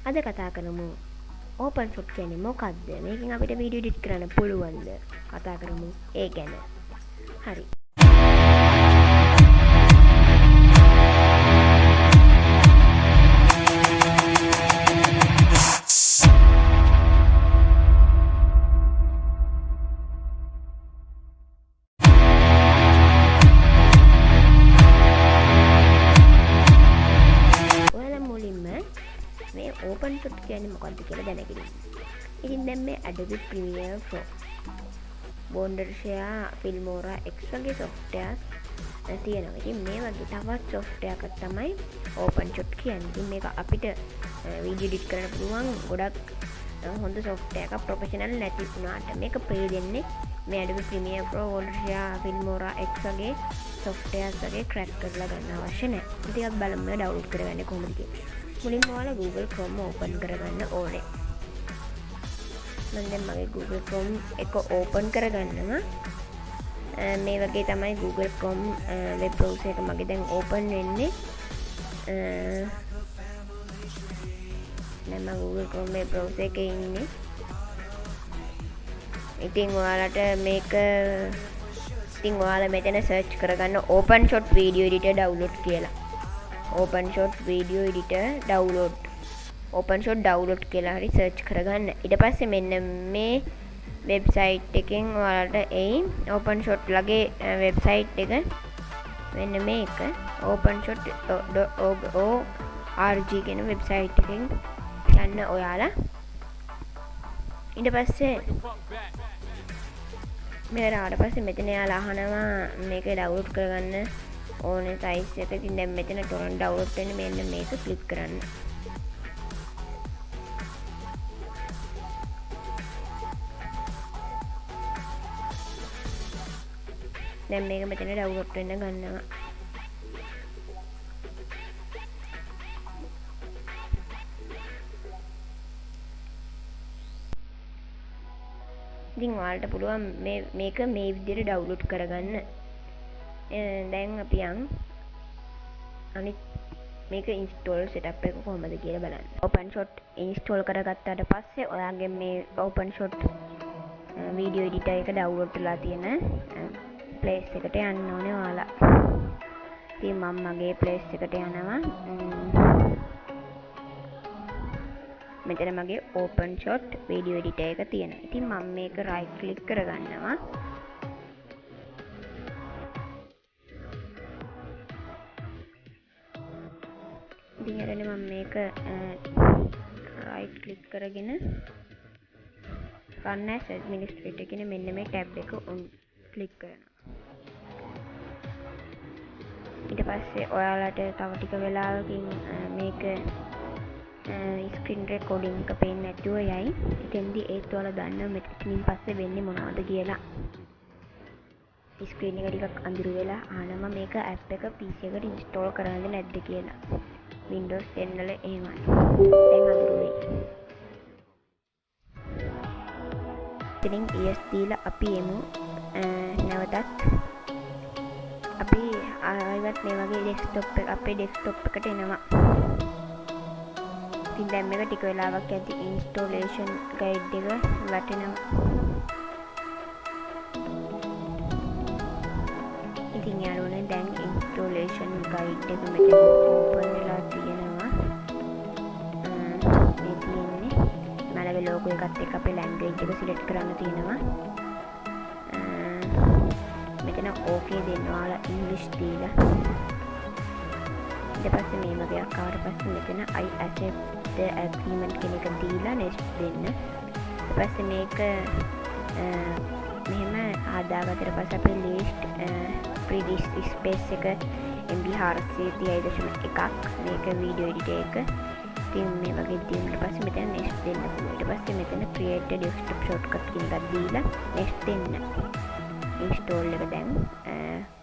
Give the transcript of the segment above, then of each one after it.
අද කතා කරමු Openshot කියන්නේ මොකක්ද? මේකෙන් අපිට වීඩියෝ එඩිට් කරන්න පුළුවන්ද? කතා කරමු ඒ ගැන. හරි. මේ Openshot කියන්නේ මොකක්ද කියලා දැනගන්න. ඉතින් දැන් මේ Adobe Premiere Pro, Wondershare, Filmora X වගේ softwares තියෙනවා. ඉතින් මේ වගේ තවත් software එකක් තමයි Openshot කියන්නේ. ඉතින් මේක අපිට video edit කරන්න පුළුවන් ගොඩක් හොඳ software එකක් professional නැති වුණාට. මේක free දෙන්නේ මේ Adobe Premiere Pro, Wondershare, Filmora X වගේ softwares වගේ crack කරලා ගන්න අවශ්‍ය නැහැ. ඉතින් අපි බලමු මේක download කරගන්නේ කොහොමද කියලා. මුලින්ම ඔයාලා Google Chrome open කරගන්න ඕනේ. මම දැන් මගේ Google Chrome එක open කරගන්නවා. මේ වගේ තමයි Google Chrome web browser එක මගේ දැන් open වෙන්නේ. දැන් මම Google Chrome web browser එකේ ඉන්නේ. ඉතින් ඔයාලා මෙතන search කරගන්න Openshot video editor download කියලා. Openshot video editor download, Openshot download කියලා හරි search කරගන්න. ඊට පස්සේ මෙන්න මේ website එකෙන් ඔයාලට එයි Openshot ලගේ website එක. මෙන්න මේක openshot.org කියන website එකෙන් යන්න ඔයාලා. ඊට පස්සේ මෙයාට පස්සේ මෙතන යාලා අහනවා මේක download කරගන්න ඕනේ size එක. ඉතින් දැන් මෙතන torrent download වෙන්නේ මෙන්න මේක click කරන්න. දැන් මේක මෙතන download වෙන්න ගන්නවා. ඉතින් ඔයාලට පුළුවන් මේක මේ විදිහට download කරගන්න. දැන් අපි අනිත් මේක install setup එක කොහොමද කියලා බලන්න. Openshot install කරගත්තාට පස්සේ ඔයාගේ මේ Openshot video editor එක download වෙලා තියෙන place එකට යන්න ඕනේ ඔයාලා. ඉතින් මම මගේ place එකට යනවා. මෙතන මගේ Openshot video editor එක තියෙනවා. ඉතින් මම මේක right click කරගන්නවා. ඉතින් හරිනේ මම මේක right click කරගෙන run as administrator කියන මෙන්න මේ tab එක on click කරනවා. ඊට පස්සේ ඔයාලට තව ටික වෙලාවකින් මේක screen recording එක පේන්නේ නැතුව යයි. ඉතින්දී ඒත් ඔයාලා දන්නවා මෙතනින් පස්සේ වෙන්නේ මොනවද කියලා. screen එක ටිකක් අඳුර වෙලා ආනම මේක app එක PC එකට install කරන්නද නැද්ද කියලා. Windows 10 වල එහෙමයි. දැන් අඳුර වෙයි. ඉතින් ES දීලා අපි එමු නැවතත් අපි ආයෙත් මේ වගේ desktop එක අපේ desktop එකට එනවා. ඉතින් දැන් මේක ටික වෙලාවක් යද්දි installation guide එක වැටෙනවා. ඉතින් යාළුවනේ දැන් installation guide එක මෙතන open වෙලා තියෙනවා. මේ තියෙන්නේ මලගේ logo එකත් එක්ක අපේ language එක select කරන්න තියෙනවා. මෙතන okay දෙන්න ඔයාලා English දීලා. ඊට පස්සේ මේ වගේ ආකාරයට පස්සේ මෙතන I accept the agreement කියන එක දීලා next දෙන්න. ඊට පස්සේ මේක මෙහෙම හදාගත්තට පස්සේ අපේ list free disk space එක MB 430.1ක් මේක video editor එක. ඉතින් මේ වගේ දෙන්න පස්සේ මෙතන next දෙන්න පුළුවන්. ඊට පස්සේ මෙතන create a desktop shortcut කියන එකක් දීලා next දෙන්න. install එක දැන්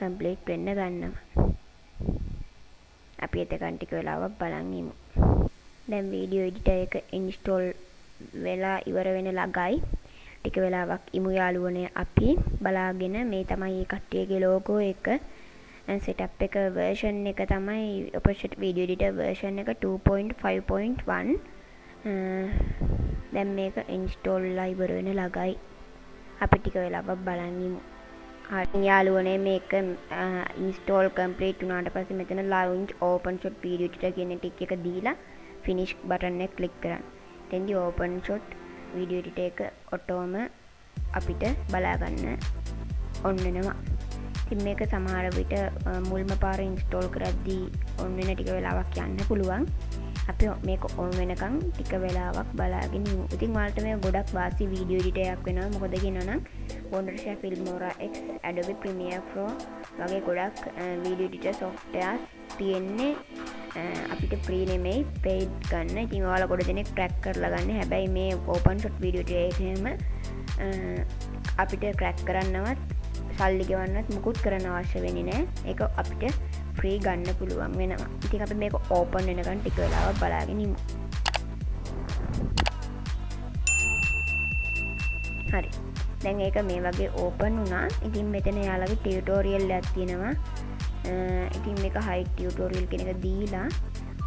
complete වෙන්න ගන්නවා. අපි එතකන් ටික වෙලාවක් බලන් ඉමු. දැන් video editor එක install වෙලා ඉවර වෙන ළඟයි. ටික වෙලාවක් ඉමු යාළුවනේ අපි බලාගෙන මේ තමයි මේ කට්ටියගේ logo එක setup එක version එක තමයි Openshot video editor version එක 2.5.1 දැන් මේක ඉන්ස්ටෝල් වෙලා ඉවර වෙන ළඟයි. අපි ටික වෙලාවක් බලන් ඉමු. හරි යාළුවනේ මේක ඉන්ස්ටෝල් කම්ප්ලීට් වුණාට පස්සේ මෙතන launch openshot video editor කියන ටික් එක දීලා finish button එක ක්ලික් කරන්න. එතෙන්දී openshot video editor එක ඔටෝම අපිට බලා ගන්න ඔන් වෙනවා. ඉතින් මේක සමහර විට මුල්ම පාර ඉන්ස්ටෝල් කරද්දී ඔන් වෙන ටික වෙලාවක් යන්න පුළුවන්. අපි මේක ඔන් වෙනකන් ටික වෙලාවක් බලාගෙන ඉමු. ඉතින් ඔයාලට මේ ගොඩක් වාසි වීඩියෝ එඩිටර් එකක් වෙනවා. මොකද කියනවනම් Wondershare Filmora X, Adobe Premiere Pro වගේ ගොඩක් වීඩියෝ එඩිටර් softwares තියෙන්නේ අපිට free නෙමෙයි paid ගන්න. ඉතින් ඔයාලා ගොඩ දෙනෙක් crack කරලා ගන්න. හැබැයි මේ Openshot video editor එකේම අපිට crack කරන්නවත් සල්ලි ගෙවන්නත් මුකුත් කරන්න අවශ්‍ය වෙන්නේ නැහැ. ඒක අපිට ෆ්‍රී ගන්න පුළුවන් වෙනවා. ඉතින් අපි මේක ඕපන් වෙනකන් ටික වෙලාවක් බලාගෙන ඉමු. හරි. දැන් ඒක මේ වගේ ඕපන් වුණා. ඉතින් මෙතන යාළුවගේ ටියුටෝරියල් එකක් තියෙනවා. ඉතින් මේක හයිට් ටියුටෝරියල් කියන එක දීලා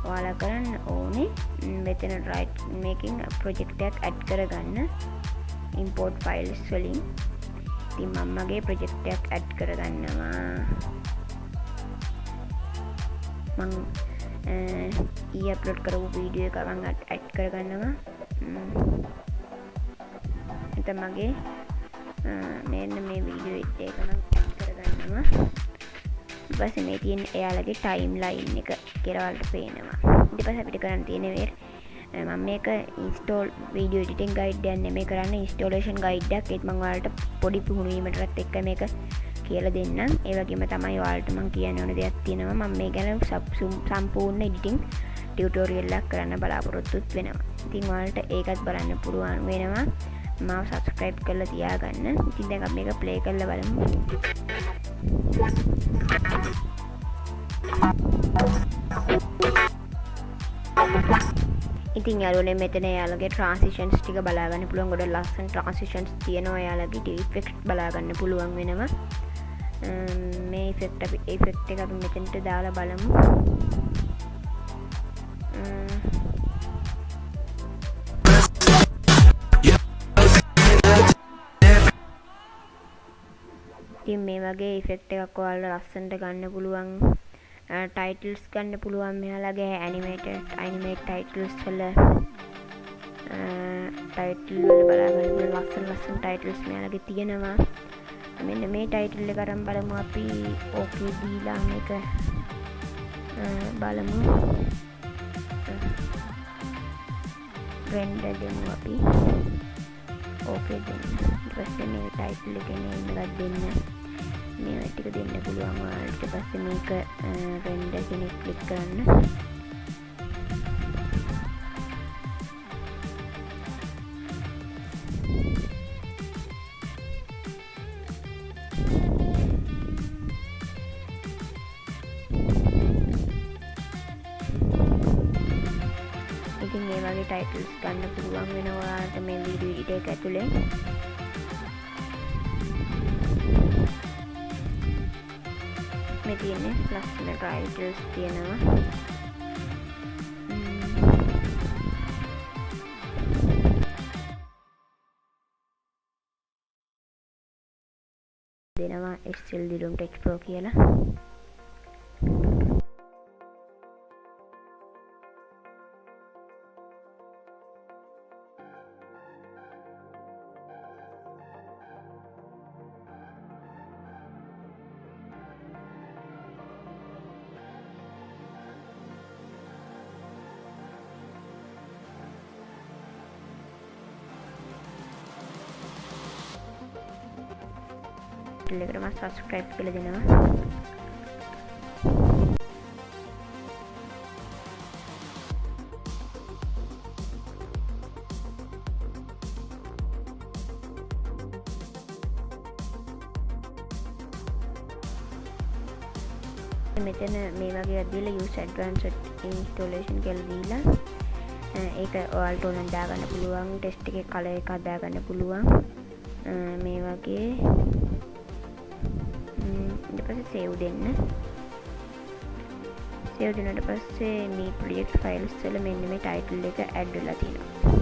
ඔයාලා කරන්න ඕනේ මෙතන right making project එකක් add කරගන්න import files වලින්. ඉතින් මම මගේ project එකක් add කරගන්නවා. මං upload කරපු වීඩියෝ එක මම add කරගන්නවා. එතන මගේ මෙන්න මේ වීඩියෝ එක මම add කරගන්නවා. ඊට පස්සේ මේ තියෙන එයාලගේ timeline එක කියලා වලට පේනවා. ඊට පස්සේ අපිට කරන්න තියෙන්නේ මම මේක install video editing guide එකක් නෙමෙයි කරන්නේ installation guide එකක්. ඒත් මම ඔයාලට පොඩි පුහුණු වීමකටත් එක්ක මේක කියලා දෙන්නම්. ඒ වගේම තමයි ඔයාලට මම කියන්න ඕන දෙයක් තියෙනවා. මම මේ ගැන සම්පූර්ණ editing tutorial එකක් කරන්න බලාපොරොත්තුත් වෙනවා. ඉතින් ඔයාලට ඒකත් බලන්න පුළුවන් වෙනවා. මාව subscribe කරලා තියාගන්න. ඉතින් දැන් අපි මේක play කරලා බලමු. ඉතින් යාළුවනේ මෙතන යාළුවගේ transitions ටික බලා ගන්න පුළුවන්. ගොඩක් ලස්සන transitions තියෙනවා. යාළුවගේ effect බලා ගන්න පුළුවන් වෙනවා. මේ effect එක අපි මෙතනට දාලා බලමු. ඉතින් මේ වගේ effect එකක් ඔයාලා ලස්සනට ගන්න පුළුවන්. titles ගන්න පුළුවන් මෙයාලගේ animate titles වල title වල බලන්න ලස්සන titles මෙයාලගේ තියෙනවා. මෙන්න මේ title එක අරන් බලමු අපි. okay දීලා මේක බලමු. render දෙමු අපි. okay දෙන්න. ඊට පස්සේ මේ title එකේ name එකක් දෙන්න. මේ ටික දෙන්න පුළුවන් ඔයාලට. ඊට පස්සේ මේක render කෙනෙක් ක්ලික් කරන්න. ඉතින් මේ වගේ titles ගන්න පුළුවන් වෙනවා ඔයාලට මේ video editor එක ඇතුලේ. මේ තියෙන්නේ ලස්සන titles තියෙනවා. දෙනවා Excel DILUM Text Pro කියලා. channel එකට මම subscribe කියලා දෙනවා. මෙතන මේ වගේ අදලා use advanced installation කියලා දීලා ඒක ඔයාලට ඕන දාගන්න පුළුවන්. ටෙස්ට් එකේ කලර් එක දාගන්න පුළුවන්. මේ වගේ ඊට පස්සේ save දෙන්න. සේව් දුන්නාට පස්සේ මේ ප්‍රොජෙක්ට් ෆයිල්ස් වල මෙන්න මේ ටයිටල් එක ඇඩ් වෙලා තියෙනවා.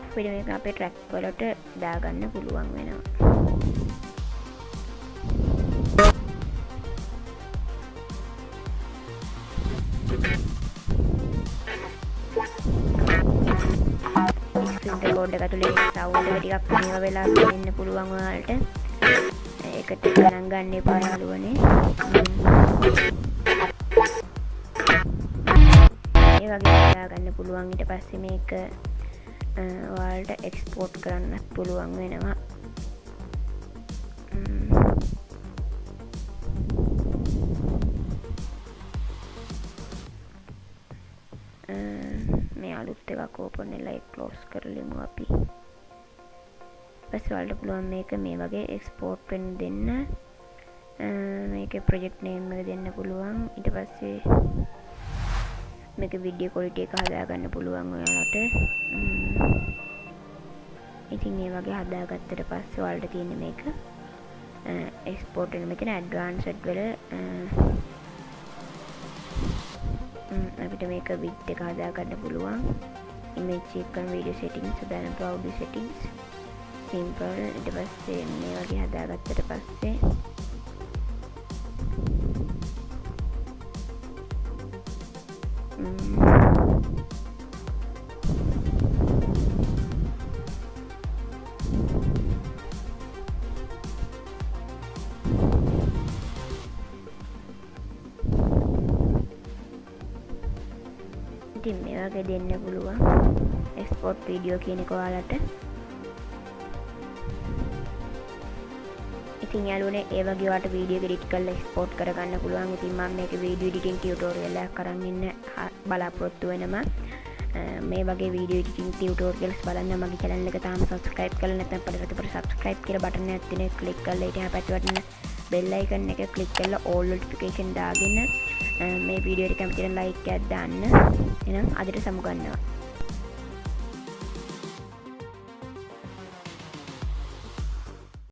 අපිට මේක අපේ ට්‍රැක් වලට දාගන්න පුළුවන් වෙනවා. කෝඩ් එක ඇතුලේ සවුන්ඩ් එක ටිකක් මේවා වෙලා ඉන්න පුළුවන් ඔයාලට. ඒකට ගණන් ගන්න එපා යාළුවනේ. ඒ වගේ දාගන්න පුළුවන්. ඊට පස්සේ මේක ඔයාලට එක්ස්පෝර්ට් කරන්න පුළුවන් වෙනවා. මේ අලුත් එකක් ඕපන් වෙලා ඒක ක්ලෝස් කරලෙමු අපි. ඊපස්සේ ඔයාලට පුළුවන් මේක මේ වගේ එක්ස්පෝර්ට් වෙන්න දෙන්න. මේකේ ප්‍රොජෙක්ට් නේම් එක දෙන්න පුළුවන්. ඊට පස්සේ මේක වීඩියෝ ක්වොලිටි එක හදාගන්න පුළුවන් ඔයාලට. ඉතින් මේ වගේ හදාගත්තට පස්සේ ඔයාලට තියෙන්නේ මේක එක්ස්පෝර්ට් වෙන මෙතන ඇඩ්වාන්ස්ඩ් වල අපිට මේක විඩ්ත් එක හදාගන්න පුළුවන්. ඉමේජ් එක කරන වීඩියෝ සෙටින්ග්ස් දාන්න අවුඩියෝ සෙටින්ග්ස් සිම්පල්. ඊට පස්සේ මේ වගේ හදාගත්තට පස්සේ ඉතින් මේ වගේ දෙන්න පුළුවන් එක්ස්පෝර්ට් වීඩියෝ කියන එක ඔයාලට. ඉතින් යාළුවනේ ඒ වගේ ඔයාලට වීඩියෝ එක එඩිට් කරලා එක්ස්පෝර්ට් කරගන්න පුළුවන්. ඉතින් මම මේක වීඩියෝ එඩිටින් ටියුටෝරියල් එකක් අරන් ඉන්න බලාපොරොත්තු වෙනවා. මේ වගේ වීඩියෝ එඩිටින් ටියුටෝරියල්ස් බලන්න මගේ channel එක තාම subscribe කරලා නැත්නම් පොඩ්ඩක් subscribe කියලා බටන් එකක් තියෙනවා. ක්ලික් කරලා ඊට එහා පැත්තේ වටින bell icon එක ක්ලික් කරලා all notification දාගෙන මේ වීඩියෝ එක කැමති නම් like එකක් දාන්න. එහෙනම් අදට සමු ගන්නවා.